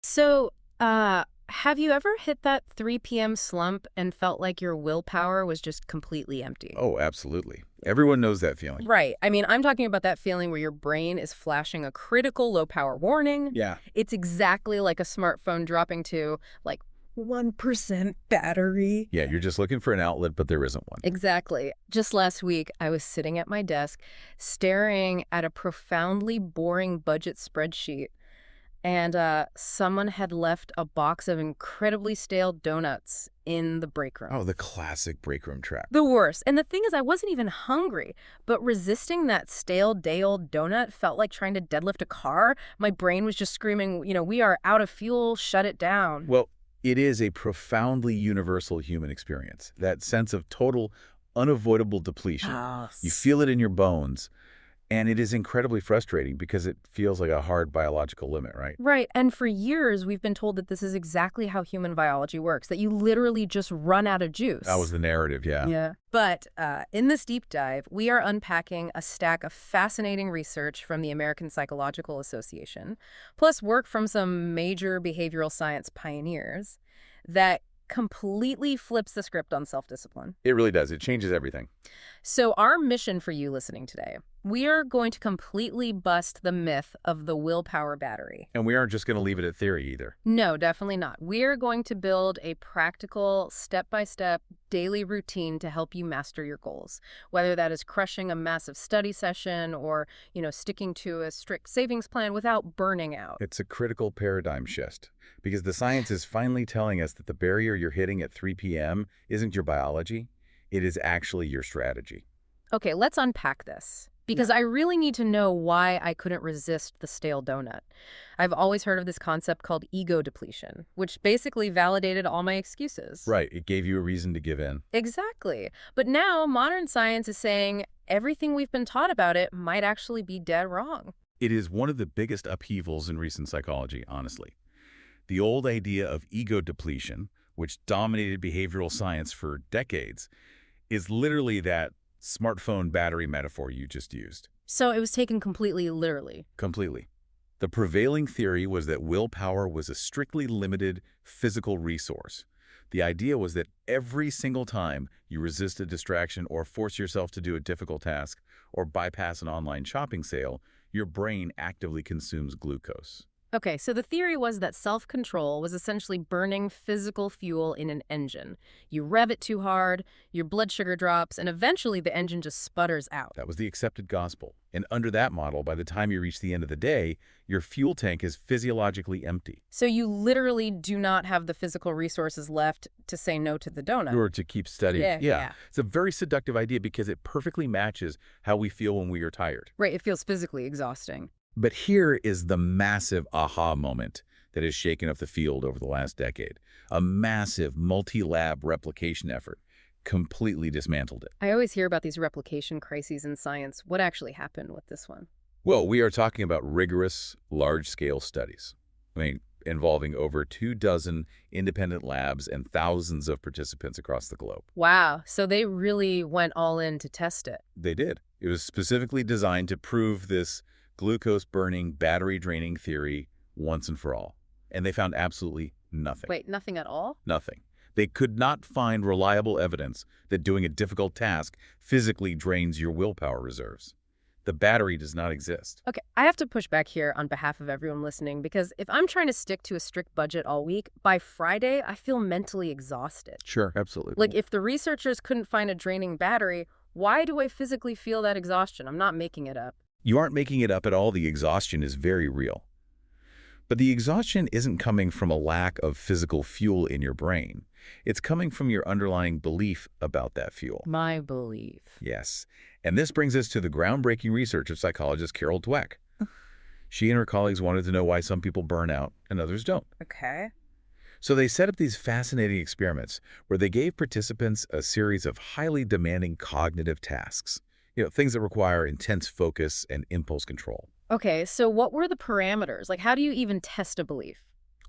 So, have you ever hit that 3 p.m. slump and felt like your willpower was just completely empty? Oh, absolutely. Everyone knows that feeling. Right. I mean, I'm talking about that feeling where your brain is flashing a critical low power warning. Yeah. It's exactly like a smartphone dropping to like 1% battery. Yeah, you're just looking for an outlet, but there isn't one. Exactly. Just last week, I was sitting at my desk staring at a profoundly boring budget spreadsheet. And someone had left a box of incredibly stale donuts in the break room. Oh, the classic break room trap. The worst. And the thing is, I wasn't even hungry, but resisting that stale day-old donut felt like trying to deadlift a car. My brain was just screaming, we are out of fuel, shut it down. Well, it is a profoundly universal human experience. That sense of total, unavoidable depletion. You Yes. feel it in your bones, and it is incredibly frustrating because it feels like a hard biological limit, right? Right. And for years, we've been told that this is exactly how human biology works, that you literally just run out of That was juice. the narrative, yeah. Yeah. But in this deep dive, we are unpacking a stack of fascinating research from the American Psychological Association, plus work from some major behavioral science pioneers that completely flips the script on self-discipline. It really does. It changes everything. So our mission for you listening today, we are going to completely bust the myth of the willpower battery. And we aren't just going to leave it at theory either. No, definitely not. We're going to build a practical, step-by-step daily routine to help you master your goals, whether that is crushing a massive study session or, sticking to a strict savings plan without burning out. It's a critical paradigm shift because the science is finally telling us that the barrier you're hitting at 3 p.m. isn't your biology, it is actually your strategy. Okay, let's unpack this. Because I really need to know why I couldn't resist the stale donut. I've always heard of this concept called ego depletion, which basically validated all my excuses. Right, it gave you a reason to give in. Exactly. But now modern science is saying everything we've been taught about it might actually be dead wrong. It is one of the biggest upheavals in recent psychology, honestly. The old idea of ego depletion, which dominated behavioral science for decades, is literally that smartphone battery metaphor you just used. So it was taken completely literally. Completely. The prevailing theory was that willpower was a strictly limited physical resource. The idea was that every single time you resist a distraction or force yourself to do a difficult task or bypass an online shopping sale, your brain actively consumes glucose. Okay, so the theory was that self-control was essentially burning physical fuel in an engine. You rev it too hard, your blood sugar drops, and eventually the engine just sputters out. That was the accepted gospel. And under that model, by the time you reach the end of the day, your fuel tank is physiologically empty. So you literally do not have the physical resources left to say no to the donut. Or to keep studying. Yeah. It's a very seductive idea because it perfectly matches how we feel when we are tired. Right, it feels physically exhausting. But here is the massive aha moment that has shaken up the field over the last decade. A massive multi-lab replication effort completely dismantled it. I always hear about these replication crises in science. What actually happened with this one? Well, we are talking about rigorous, large-scale studies. Involving over 24 independent labs and thousands of participants across the globe. Wow, so they really went all in to test it. They did. It was specifically designed to prove this glucose-burning, battery-draining theory once and for all. And they found absolutely nothing. Wait, nothing at all? Nothing. They could not find reliable evidence that doing a difficult task physically drains your willpower reserves. The battery does not exist. Okay, I have to push back here on behalf of everyone listening because if I'm trying to stick to a strict budget all week, by Friday, I feel mentally exhausted. Sure, absolutely. Like, if the researchers couldn't find a draining battery, why do I physically feel that exhaustion? I'm not making it up. You aren't making it up at all. The exhaustion is very real. But the exhaustion isn't coming from a lack of physical fuel in your brain. It's coming from your underlying belief about that fuel. My belief. Yes. And this brings us to the groundbreaking research of psychologist Carol Dweck. She and her colleagues wanted to know why some people burn out and others don't. Okay. So they set up these fascinating experiments where they gave participants a series of highly demanding cognitive tasks. Things that require intense focus and impulse control. Okay, so what were the parameters? Like, how do you even test a belief?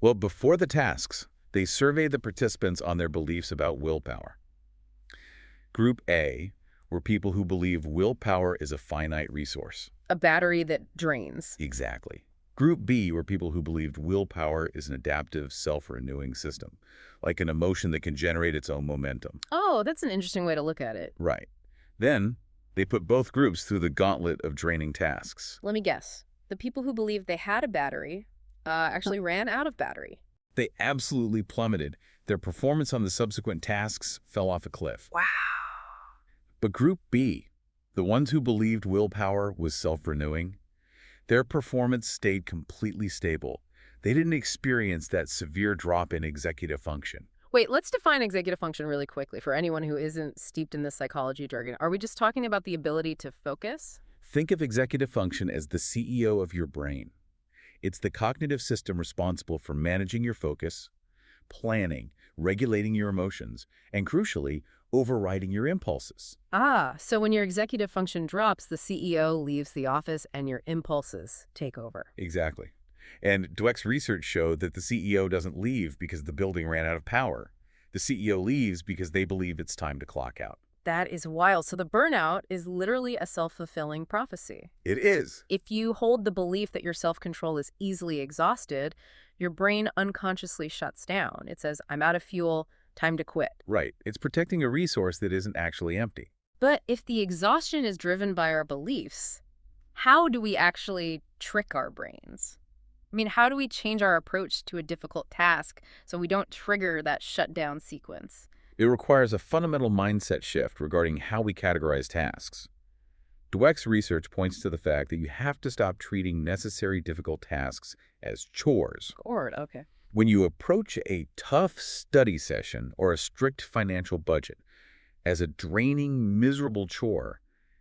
Well, before the tasks, they surveyed the participants on their beliefs about willpower. Group A were people who believe willpower is a finite resource. A battery that drains. Exactly. Group B were people who believed willpower is an adaptive, self-renewing system, like an emotion that can generate its own momentum. Oh, that's an interesting way to look at it. Right. Then, they put both groups through the gauntlet of draining tasks. Let me guess. The people who believed they had a battery actually ran out of battery. They absolutely plummeted. Their performance on the subsequent tasks fell off a cliff. Wow. But Group B, the ones who believed willpower was self-renewing, their performance stayed completely stable. They didn't experience that severe drop in executive function. Wait, let's define executive function really quickly for anyone who isn't steeped in this psychology jargon. Are we just talking about the ability to focus? Think of executive function as the CEO of your brain. It's the cognitive system responsible for managing your focus, planning, regulating your emotions, and crucially, overriding your impulses. Ah, so when your executive function drops, the CEO leaves the office and your impulses take over. Exactly. And Dweck's research showed that the CEO doesn't leave because the building ran out of power. The CEO leaves because they believe it's time to clock out. That is wild. So the burnout is literally a self-fulfilling prophecy. It is. If you hold the belief that your self-control is easily exhausted, your brain unconsciously shuts down. It says, I'm out of fuel, time to quit. Right. It's protecting a resource that isn't actually empty. But if the exhaustion is driven by our beliefs, how do we actually trick our brains? I mean, how do we change our approach to a difficult task so we don't trigger that shutdown sequence? It requires a fundamental mindset shift regarding how we categorize tasks. Dweck's research points to the fact that you have to stop treating necessary difficult tasks as chores. Gourd, okay. When you approach a tough study session or a strict financial budget as a draining, miserable chore,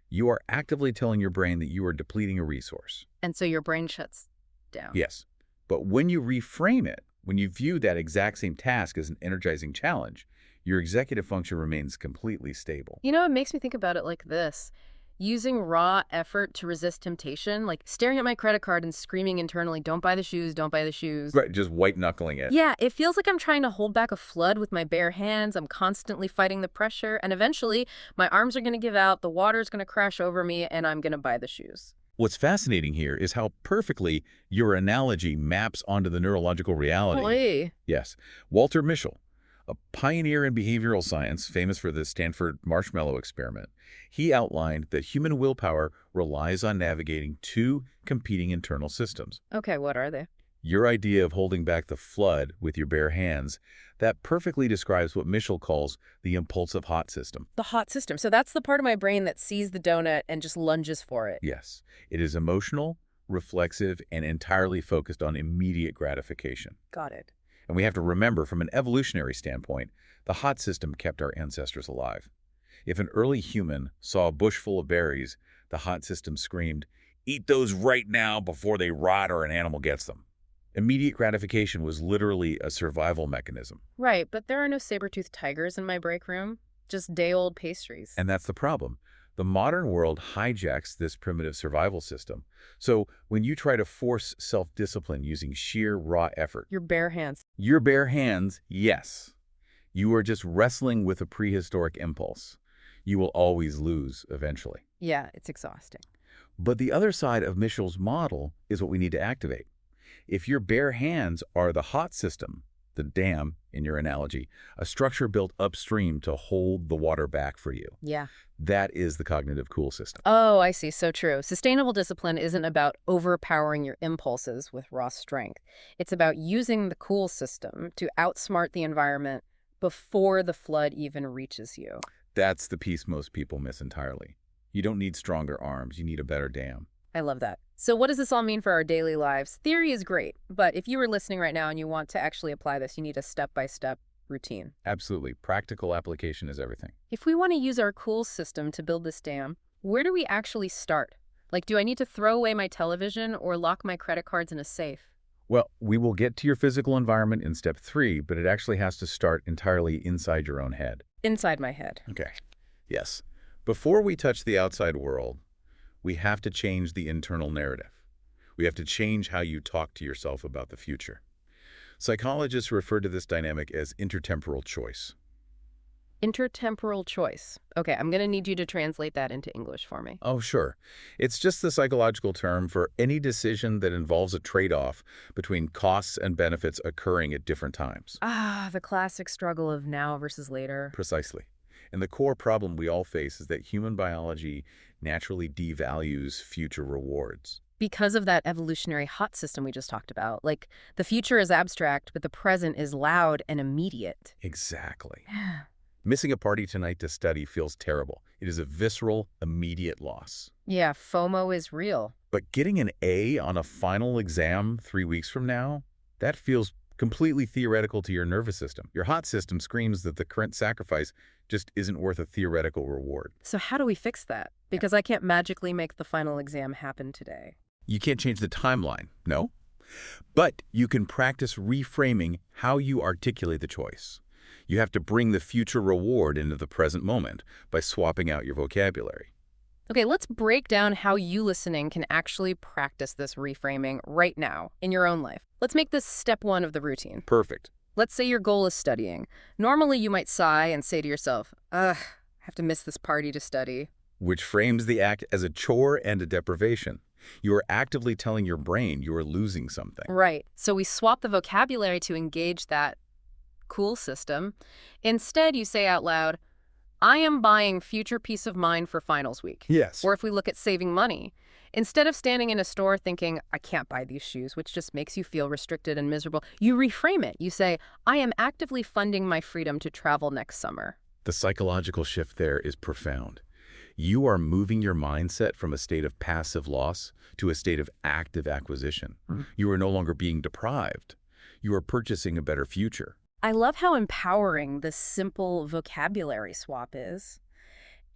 you are actively telling your brain that you are depleting a resource. And so your brain shuts down. Yes, but when you reframe it, when you view that exact same task as an energizing challenge, your executive function remains completely stable. You know, it makes me think about it like this. Using raw effort to resist temptation, like staring at my credit card and screaming internally, don't buy the shoes, don't buy the shoes. Right, just white-knuckling it. Yeah, it feels like I'm trying to hold back a flood with my bare hands. I'm constantly fighting the pressure, and eventually my arms are going to give out, the water's going to crash over me, and I'm going to buy the shoes. What's fascinating here is how perfectly your analogy maps onto the neurological reality. Oy. Yes. Walter Mischel, a pioneer in behavioral science, famous for the Stanford marshmallow experiment, he outlined that human willpower relies on navigating two competing internal systems. Okay, what are they? Your idea of holding back the flood with your bare hands, that perfectly describes what Mischel calls the impulsive hot system. The hot system. So that's the part of my brain that sees the donut and just lunges for it. Yes, it is emotional, reflexive, and entirely focused on immediate gratification. Got it. And we have to remember, from an evolutionary standpoint, the hot system kept our ancestors alive. If an early human saw a bush full of berries, the hot system screamed, "Eat those right now before they rot or an animal gets them." Immediate gratification was literally a survival mechanism. Right, but there are no saber-toothed tigers in my break room, just day-old pastries. And that's the problem. The modern world hijacks this primitive survival system. So when you try to force self-discipline using sheer raw effort, Your bare hands. your bare hands, yes, you are just wrestling with a prehistoric impulse. You will always lose eventually. Yeah, it's exhausting. But the other side of Mischel's model is what we need to activate. If your bare hands are the hot system, the dam in your analogy, a structure built upstream to hold the water back for you, Yeah. that is the cognitive cool system. Oh, I see. So true. Sustainable discipline isn't about overpowering your impulses with raw strength. It's about using the cool system to outsmart the environment before the flood even reaches you. That's the piece most people miss entirely. You don't need stronger arms, you need a better dam. I love that. So what does this all mean for our daily lives? Theory is great, but if you were listening right now and you want to actually apply this, you need a step-by-step routine. Absolutely. Practical application is everything. If we want to use our cool system to build this dam, where do we actually start? Like, do I need to throw away my television or lock my credit cards in a safe? Well, we will get to your physical environment in step 3, but it actually has to start entirely inside your own head. Inside my head. Okay. Yes. Before we touch the outside world, we have to change the internal narrative. We have to change how you talk to yourself about the future. Psychologists refer to this dynamic as intertemporal choice. Intertemporal choice. Okay, I'm going to need you to translate that into English for me. Oh, sure. It's just the psychological term for any decision that involves a trade-off between costs and benefits occurring at different times. Ah, the classic struggle of now versus later. Precisely. And the core problem we all face is that human biology naturally devalues future rewards. Because of that evolutionary hot system we just talked about. Like, the future is abstract, but the present is loud and immediate. Exactly. Yeah. Missing a party tonight to study feels terrible. It is a visceral, immediate loss. Yeah, FOMO is real. But getting an A on a final exam 3 weeks from now, that feels completely theoretical to your nervous system. Your hot system screams that the current sacrifice just isn't worth a theoretical reward. So how do we fix that? Because I can't magically make the final exam happen today. You can't change the timeline, no? But you can practice reframing how you articulate the choice. You have to bring the future reward into the present moment by swapping out your vocabulary. Okay, let's break down how you listening can actually practice this reframing right now in your own life. Let's make this step one of the routine. Perfect. Let's say your goal is studying. Normally you might sigh and say to yourself, ugh, I have to miss this party to study. Which frames the act as a chore and a deprivation. You are actively telling your brain you are losing something. Right. So we swap the vocabulary to engage that cool system. Instead, you say out loud, I am buying future peace of mind for finals week. Yes. Or if we look at saving money, instead of standing in a store thinking, I can't buy these shoes, which just makes you feel restricted and miserable, you reframe it. You say, I am actively funding my freedom to travel next summer. The psychological shift there is profound. You are moving your mindset from a state of passive loss to a state of active acquisition. You are no longer being deprived. You are purchasing a better future. I love how empowering this simple vocabulary swap is.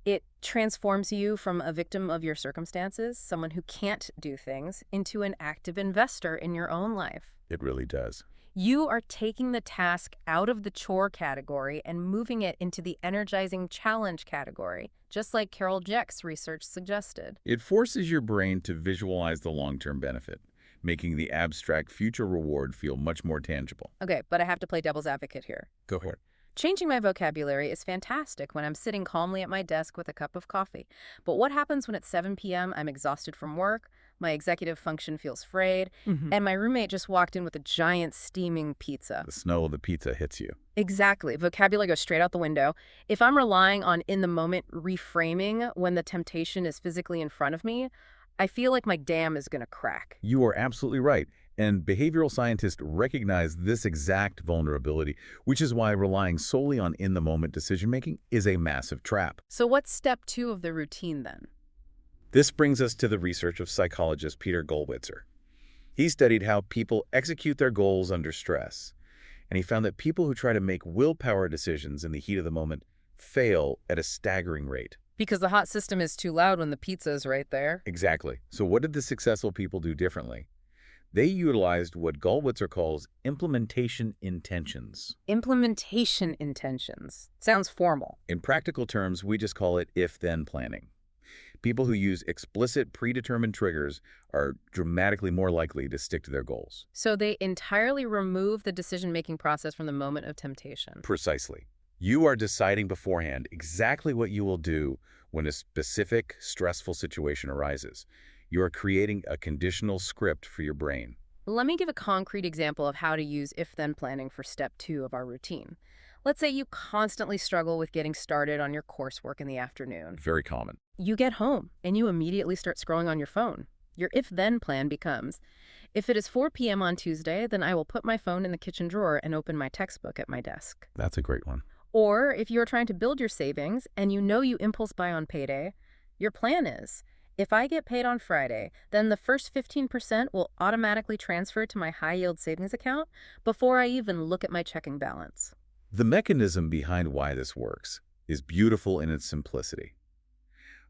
It transforms you from a victim of your circumstances, someone who can't do things, into an active investor in your own life. It really does. You are taking the task out of the chore category and moving it into the energizing challenge category, just like Carol Dweck's research suggested. It forces your brain to visualize the long-term benefit, making the abstract future reward feel much more tangible. Okay, but I have to play devil's advocate here. Go ahead. Changing my vocabulary is fantastic when I'm sitting calmly at my desk with a cup of coffee. But what happens when at 7 p.m. I'm exhausted from work, my executive function feels frayed, and my roommate just walked in with a giant steaming pizza? The smell of the pizza hits you. Exactly. Vocabulary goes straight out the window. If I'm relying on in-the-moment reframing when the temptation is physically in front of me, I feel like my dam is going to crack. You are absolutely right. And behavioral scientists recognize this exact vulnerability, which is why relying solely on in-the-moment decision-making is a massive trap. So what's step 2 of the routine then? This brings us to the research of psychologist Peter Gollwitzer. He studied how people execute their goals under stress, and he found that people who try to make willpower decisions in the heat of the moment fail at a staggering rate. Because the hot system is too loud when the pizza is right there. Exactly. So what did the successful people do differently? They utilized what Gollwitzer calls implementation intentions. Implementation intentions. Sounds formal. In practical terms, we just call it if-then planning. People who use explicit predetermined triggers are dramatically more likely to stick to their goals. So they entirely remove the decision-making process from the moment of temptation. Precisely. You are deciding beforehand exactly what you will do when a specific, stressful situation arises. You are creating a conditional script for your brain. Let me give a concrete example of how to use if-then planning for step 2 of our routine. Let's say you constantly struggle with getting started on your coursework in the afternoon. Very common. You get home and you immediately start scrolling on your phone. Your if-then plan becomes, if it is 4 p.m. on Tuesday, then I will put my phone in the kitchen drawer and open my textbook at my desk. That's a great one. Or if you're trying to build your savings and you know you impulse buy on payday, your plan is, if I get paid on Friday, then the first 15% will automatically transfer to my high-yield savings account before I even look at my checking balance. The mechanism behind why this works is beautiful in its simplicity.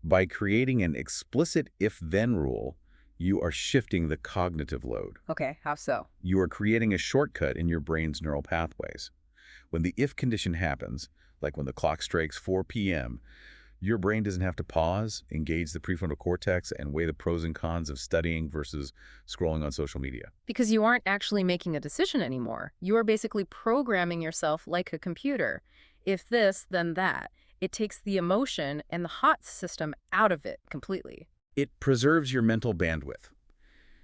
By creating an explicit if-then rule, you are shifting the cognitive load. Okay, how so? You are creating a shortcut in your brain's neural pathways. When the if condition happens, like when the clock strikes 4 p.m., your brain doesn't have to pause, engage the prefrontal cortex, and weigh the pros and cons of studying versus scrolling on social media. Because you aren't actually making a decision anymore. You are basically programming yourself like a computer. if this, then that. It takes the emotion and the hot system out of it completely. It preserves your mental bandwidth.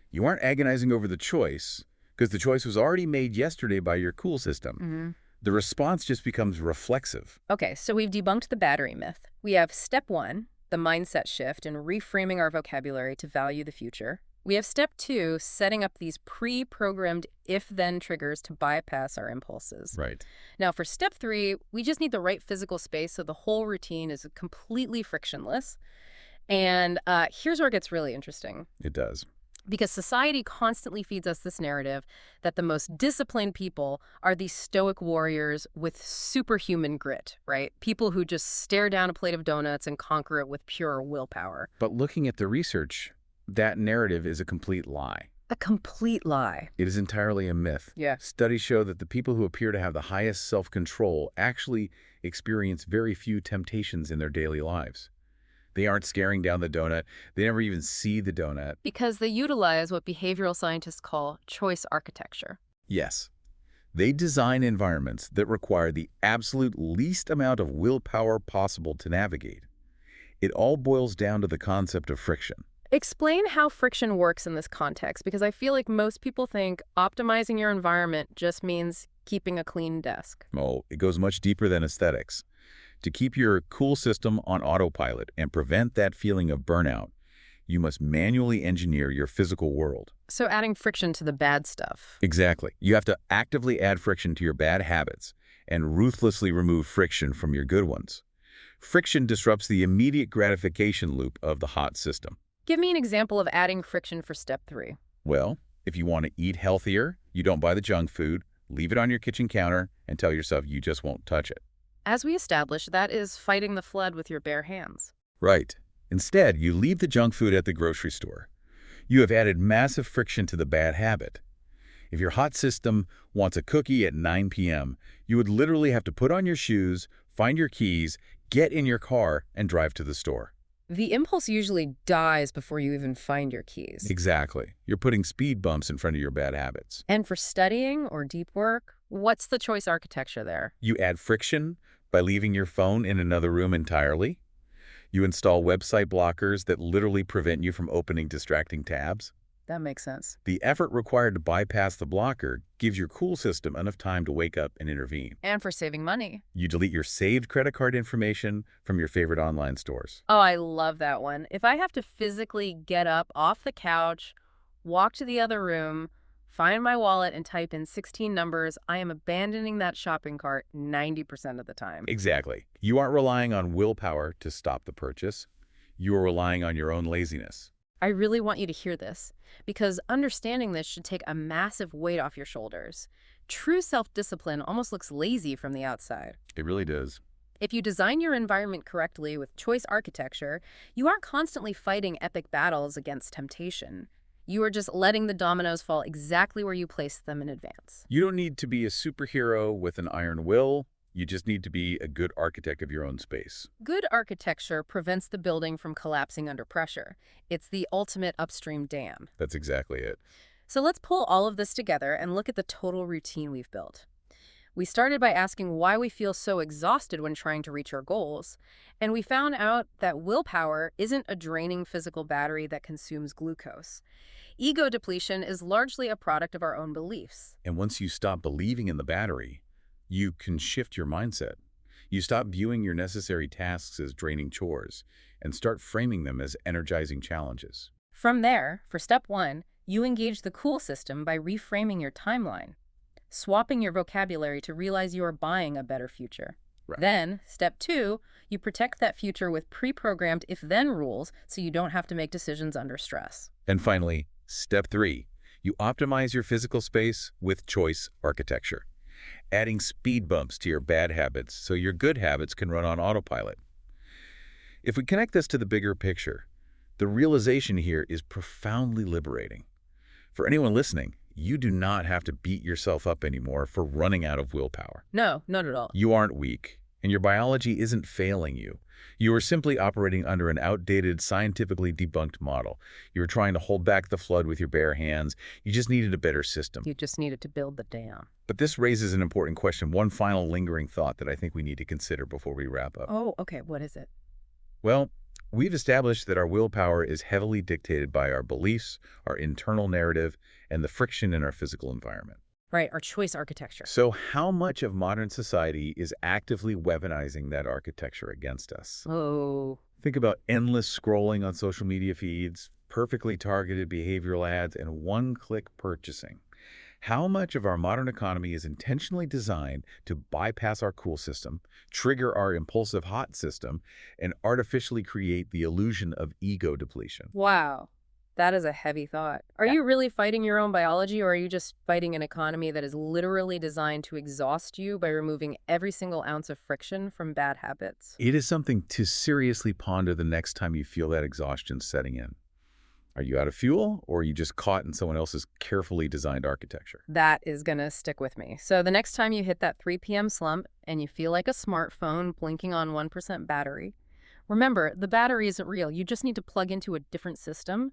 You aren't agonizing over the choice, because the choice was already made yesterday by your cool system. The response just becomes reflexive. Okay, so we've debunked the battery myth. We have step 1, the mindset shift and reframing our vocabulary to value the future. We have step 2, setting up these pre-programmed if-then triggers to bypass our impulses. Right. Now, for step 3, we just need the right physical space so the whole routine is completely frictionless. And here's where it gets really interesting. It does. Because society constantly feeds us this narrative that the most disciplined people are these stoic warriors with superhuman grit, right? People who just stare down a plate of donuts and conquer it with pure willpower. But looking at the research, that narrative is a complete lie. A complete lie. It is entirely a myth. Yeah. Studies show that the people who appear to have the highest self-control actually experience very few temptations in their daily lives. They aren't scaring down the donut. They never even see the donut. Because they utilize what behavioral scientists call choice architecture. Yes. They design environments that require the absolute least amount of willpower possible to navigate. It all boils down to the concept of friction. Explain how friction works in this context, because I feel like most people think optimizing your environment just means keeping a clean desk. Oh, it goes much deeper than aesthetics. To keep your cool system on autopilot and prevent that feeling of burnout, you must manually engineer your physical world. So adding friction to the bad stuff. Exactly. You have to actively add friction to your bad habits and ruthlessly remove friction from your good ones. Friction disrupts the immediate gratification loop of the hot system. Give me an example of adding friction for step 3. Well, if you want to eat healthier, you don't buy the junk food, leave it on your kitchen counter, and tell yourself you just won't touch it. As we established, that is fighting the flood with your bare hands. Right. Instead, you leave the junk food at the grocery store. You have added massive friction to the bad habit. If your hot system wants a cookie at 9 p.m., you would literally have to put on your shoes, find your keys, get in your car, and drive to the store. The impulse usually dies before you even find your keys. Exactly. You're putting speed bumps in front of your bad habits. And for studying or deep work, what's the choice architecture there? You add friction by leaving your phone in another room entirely. You install website blockers that literally prevent you from opening distracting tabs. That makes sense. The effort required to bypass the blocker gives your cool system enough time to wake up and intervene. And for saving money. You delete your saved credit card information from your favorite online stores. Oh, I love that one. If I have to physically get up off the couch, walk to the other room, find my wallet and type in 16 numbers, I am abandoning that shopping cart 90% of the time. Exactly. You aren't relying on willpower to stop the purchase. You are relying on your own laziness. I really want you to hear this, because understanding this should take a massive weight off your shoulders. True self-discipline almost looks lazy from the outside. It really does. If you design your environment correctly with choice architecture, you aren't constantly fighting epic battles against temptation. You are just letting the dominoes fall exactly where you placed them in advance. You don't need to be a superhero with an iron will. You just need to be a good architect of your own space. Good architecture prevents the building from collapsing under pressure. It's the ultimate upstream dam. That's exactly it. So let's pull all of this together and look at the total routine we've built. We started by asking why we feel so exhausted when trying to reach our goals, and we found out that willpower isn't a draining physical battery that consumes glucose. Ego depletion is largely a product of our own beliefs. And once you stop believing in the battery, you can shift your mindset. You stop viewing your necessary tasks as draining chores and start framing them as energizing challenges. From there, for step 1, you engage the cool system by reframing your timeline, swapping your vocabulary to realize you are buying a better future. Right. Then, step 2, you protect that future with pre-programmed if-then rules so you don't have to make decisions under stress. And finally, step 3, you optimize your physical space with choice architecture, adding speed bumps to your bad habits so your good habits can run on autopilot. If we connect this to the bigger picture, the realization here is profoundly liberating. For anyone listening, you do not have to beat yourself up anymore for running out of willpower. No, not at all. You aren't weak. And your biology isn't failing you. You are simply operating under an outdated, scientifically debunked model. You were trying to hold back the flood with your bare hands. You just needed a better system. You just needed to build the dam. But this raises an important question, one final lingering thought that I think we need to consider before we wrap up. Oh, okay. What is it? Well, we've established that our willpower is heavily dictated by our beliefs, our internal narrative, and the friction in our physical environment. Right, our choice architecture. So how much of modern society is actively weaponizing that architecture against us? Oh, Think about endless scrolling on social media feeds, perfectly targeted behavioral ads, and one-click purchasing. How much of our modern economy is intentionally designed to bypass our cool system, trigger our impulsive hot system, and artificially create the illusion of ego depletion? wow. That is a heavy thought. Are you really fighting your own biology, or are you just fighting an economy that is literally designed to exhaust you by removing every single ounce of friction from bad habits? It is something to seriously ponder the next time you feel that exhaustion setting in. Are you out of fuel, or are you just caught in someone else's carefully designed architecture? That is going to stick with me. So the next time you hit that 3 p.m. slump and you feel like a smartphone blinking on 1% battery, remember, the battery isn't real. You just need to plug into a different system.